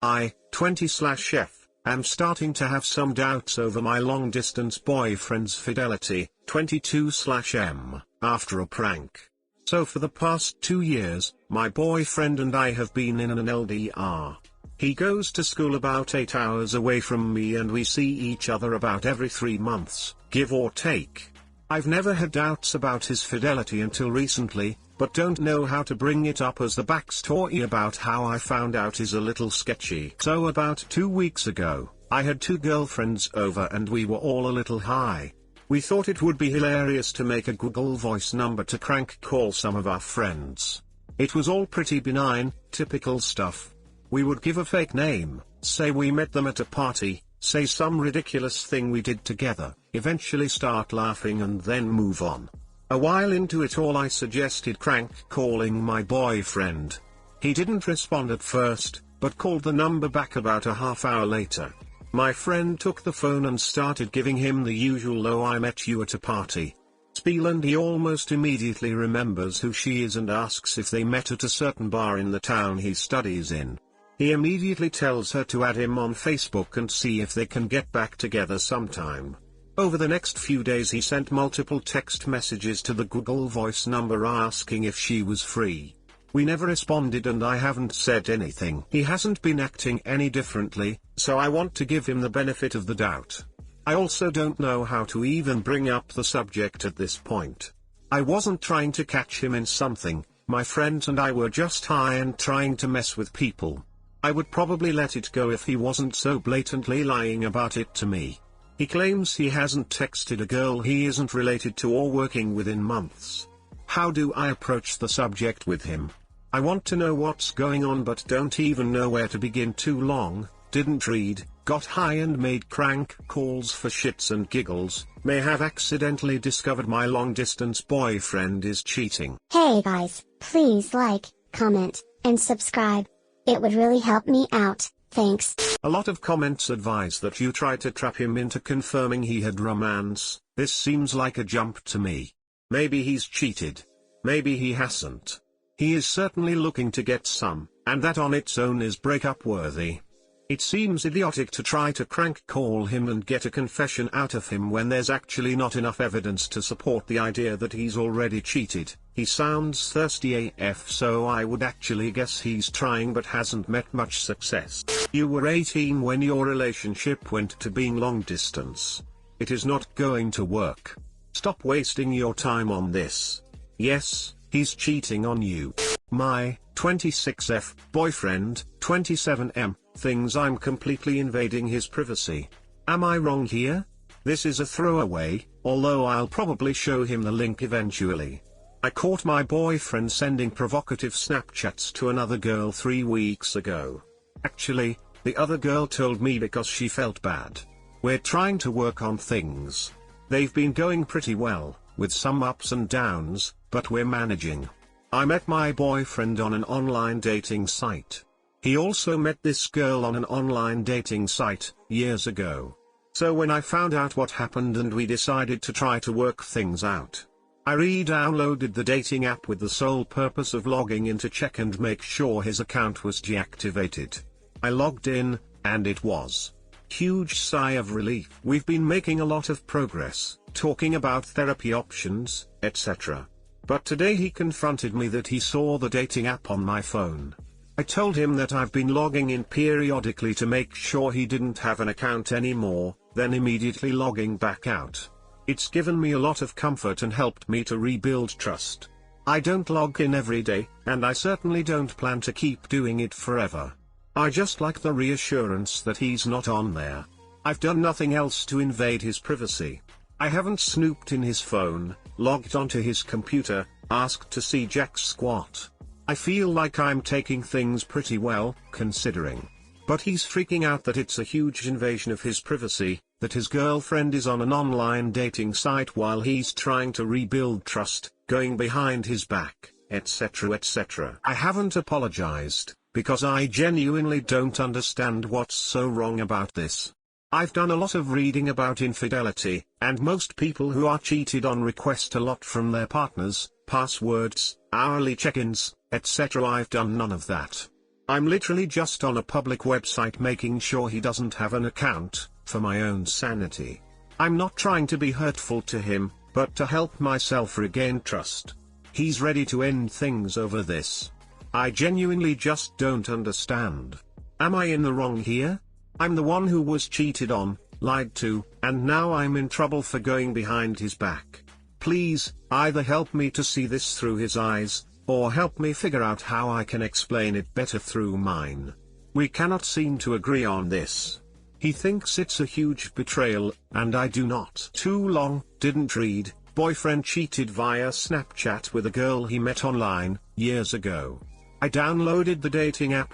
I, 20/F, am starting to have some doubts over my long-distance boyfriend's fidelity, 22/M, after a prank. So for the past 2 years, my boyfriend and I have been in an LDR. He goes to school about 8 hours away from me and we see each other about every 3 months, give or take. I've never had doubts about his fidelity until recently, but don't know how to bring it up as the backstory about how I found out is a little sketchy. So about 2 weeks ago, I had 2 girlfriends over and we were all a little high. We thought it would be hilarious to make a Google Voice number to crank call some of our friends. It was all pretty benign, typical stuff. We would give a fake name, say we met them at a party, say some ridiculous thing we did together, eventually start laughing and then move on. A while into it all I suggested crank calling my boyfriend. He didn't respond at first, but called the number back about a half hour later. My friend took the phone and started giving him the usual "oh, I met you at a party" spiel, and he almost immediately remembers who she is and asks if they met at a certain bar in the town he studies in. He immediately tells her to add him on Facebook and see if they can get back together sometime. Over the next few days he sent multiple text messages to the Google Voice number asking if she was free. We never responded and I haven't said anything. He hasn't been acting any differently, so I want to give him the benefit of the doubt. I also don't know how to even bring up the subject at this point. I wasn't trying to catch him in something, my friends and I were just high and trying to mess with people. I would probably let it go if he wasn't so blatantly lying about it to me. He claims he hasn't texted a girl he isn't related to or working with in months. How do I approach the subject with him? I want to know what's going on but don't even know where to begin. Too long, didn't read, got high and made crank calls for shits and giggles, may have accidentally discovered my long-distance boyfriend is cheating. Hey guys, please like, comment, and subscribe. It would really help me out, thanks. A lot of comments advise that you try to trap him into confirming he had romance. This seems like a jump to me. Maybe he's cheated. Maybe he hasn't. He is certainly looking to get some, and that on its own is breakup worthy. It seems idiotic to try to crank call him and get a confession out of him when there's actually not enough evidence to support the idea that he's already cheated. He sounds thirsty AF, so I would actually guess he's trying but hasn't met much success. You were 18 when your relationship went to being long distance. It is not going to work. Stop wasting your time on this. Yes, he's cheating on you. My 26F boyfriend, 27M, thinks I'm completely invading his privacy. Am I wrong here? This is a throwaway, although I'll probably show him the link eventually. I caught my boyfriend sending provocative Snapchats to another girl 3 weeks ago. Actually, the other girl told me because she felt bad. We're trying to work on things. They've been going pretty well, with some ups and downs, but we're managing. I met my boyfriend on an online dating site. He also met this girl on an online dating site, years ago. So when I found out what happened and we decided to try to work things out, I re-downloaded the dating app with the sole purpose of logging in to check and make sure his account was deactivated. I logged in, and it was. Huge sigh of relief. We've been making a lot of progress, talking about therapy options, etc. But today he confronted me that he saw the dating app on my phone. I told him that I've been logging in periodically to make sure he didn't have an account anymore, then immediately logging back out. It's given me a lot of comfort and helped me to rebuild trust. I don't log in every day, and I certainly don't plan to keep doing it forever. I just like the reassurance that he's not on there. I've done nothing else to invade his privacy. I haven't snooped in his phone, logged onto his computer, asked to see jack squat. I feel like I'm taking things pretty well, considering. But he's freaking out that it's a huge invasion of his privacy, that his girlfriend is on an online dating site while he's trying to rebuild trust, going behind his back, etc. etc. I haven't apologized, because I genuinely don't understand what's so wrong about this. I've done a lot of reading about infidelity, and most people who are cheated on request a lot from their partners, passwords, hourly check-ins, etc. I've done none of that. I'm literally just on a public website making sure he doesn't have an account, for my own sanity. I'm not trying to be hurtful to him, but to help myself regain trust. He's ready to end things over this. I genuinely just don't understand. Am I in the wrong here? I'm the one who was cheated on, lied to, and now I'm in trouble for going behind his back. Please, either help me to see this through his eyes, or help me figure out how I can explain it better through mine. We cannot seem to agree on this. He thinks it's a huge betrayal, and I do not. Too long, didn't read, boyfriend cheated via Snapchat with a girl he met online, years ago. I downloaded the dating app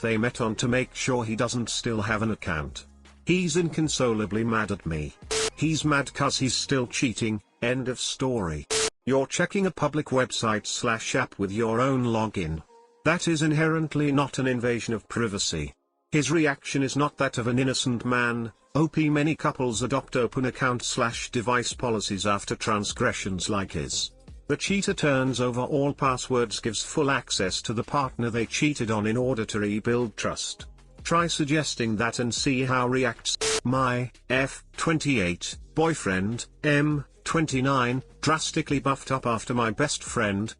they met on to make sure he doesn't still have an account. He's inconsolably mad at me. He's mad cause he's still cheating, end of story. You're checking a public website/app with your own login. That is inherently not an invasion of privacy. His reaction is not that of an innocent man. Many couples adopt open account/device policies after transgressions like his. The cheater turns over all passwords, gives full access to the partner they cheated on in order to rebuild trust. Try suggesting that and see how reacts. My, 28, boyfriend, 29, drastically buffed up after my best friend,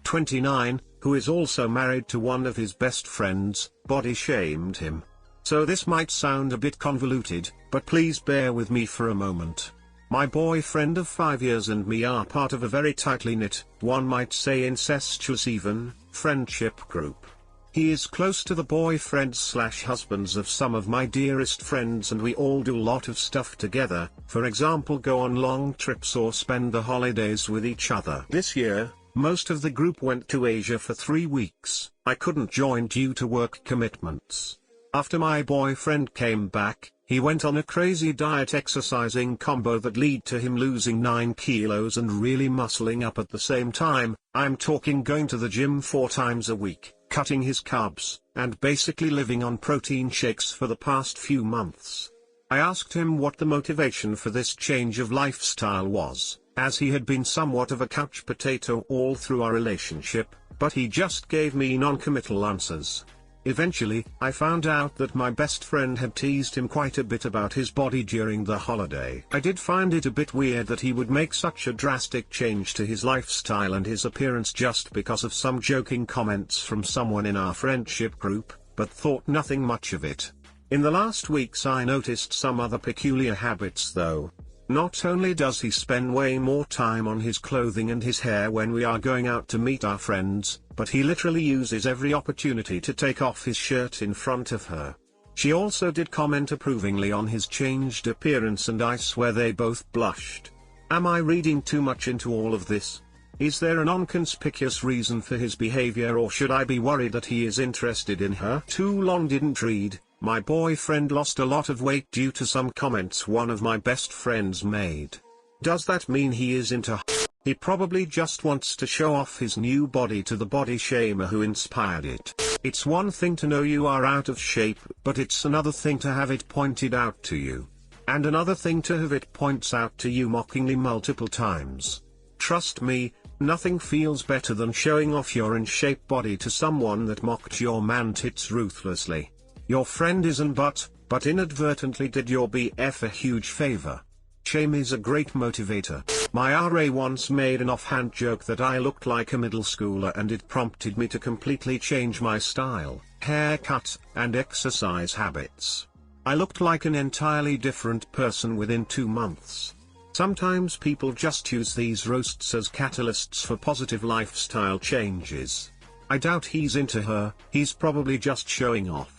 29, who is also married to one of his best friends, body shamed him. So this might sound a bit convoluted, but please bear with me for a moment. My boyfriend of 5 years and me are part of a very tightly knit, one might say incestuous even, friendship group. He is close to the boyfriends/husbands of some of my dearest friends, and we all do a lot of stuff together, for example go on long trips or spend the holidays with each other. This year, most of the group went to Asia for 3 weeks. I couldn't join due to work commitments. After my boyfriend came back, he went on a crazy diet exercising combo that led to him losing 9 kilos and really muscling up at the same time. I'm talking going to the gym 4 times a week, cutting his carbs, and basically living on protein shakes for the past few months. I asked him what the motivation for this change of lifestyle was, as he had been somewhat of a couch potato all through our relationship, but he just gave me non-committal answers. Eventually, I found out that my best friend had teased him quite a bit about his body during the holiday. I did find it a bit weird that he would make such a drastic change to his lifestyle and his appearance just because of some joking comments from someone in our friendship group, but thought nothing much of it. In the last weeks I noticed some other peculiar habits though. Not only does he spend way more time on his clothing and his hair when we are going out to meet our friends, but he literally uses every opportunity to take off his shirt in front of her. She also did comment approvingly on his changed appearance, and I swear they both blushed. Am I reading too much into all of this? Is there a non-conspicuous reason for his behavior, or should I be worried that he is interested in her? Too long didn't read. My boyfriend lost a lot of weight due to some comments one of my best friends made. Does that mean he is into her? He probably just wants to show off his new body to the body shamer who inspired it. It's one thing to know you are out of shape, but it's another thing to have it pointed out to you. And another thing to have it points out to you mockingly multiple times. Trust me, nothing feels better than showing off your in-shape body to someone that mocked your man tits ruthlessly. Your friend isn't but inadvertently did your BF a huge favor. Shame is a great motivator. My RA once made an offhand joke that I looked like a middle schooler, and it prompted me to completely change my style, haircut, and exercise habits. I looked like an entirely different person within 2 months. Sometimes people just use these roasts as catalysts for positive lifestyle changes. I doubt he's into her, he's probably just showing off.